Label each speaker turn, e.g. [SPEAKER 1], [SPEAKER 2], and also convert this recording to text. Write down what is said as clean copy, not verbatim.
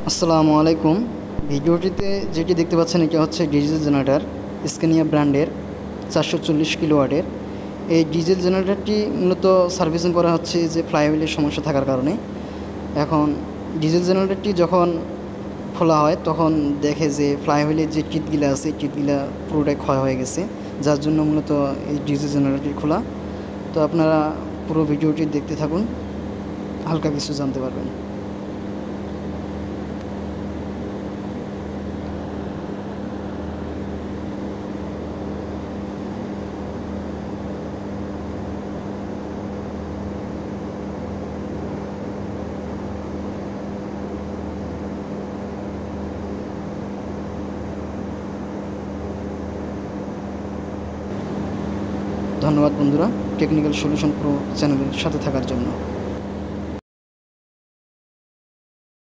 [SPEAKER 1] আসসালামু আলাইকুম। ভিডিওটিতে যেটি দেখতে পাচ্ছেন এটা হচ্ছে ডিজেল জেনারেটর, স্কেনিয়া ব্র্যান্ডের 440 কিলোওয়াটের। এই ডিজেল জেনারেটরটি মূলত সার্ভিসিং করা হচ্ছে যে ফ্লাইহুইলের সমস্যা থাকার কারণে। এখন ডিজেল জেনারেটরটি যখন খোলা হয় তখন দেখে যে ফ্লাইহুইলের যে কিটগুলা আছে কিটগুলা পুরোটাই ক্ষয় হয়ে গেছে, যার জন্য মূলত এই ডিজেল জেনারেটরটি খোলা। তো আপনারা পুরো ভিডিওটি দেখতে থাকুন, হালকা কিছু জানতে পারবেন। ধন্যবাদ বন্ধুরা, টেকনিক্যাল সলিউশন প্রো চ্যানেলের সাথে থাকার জন্য।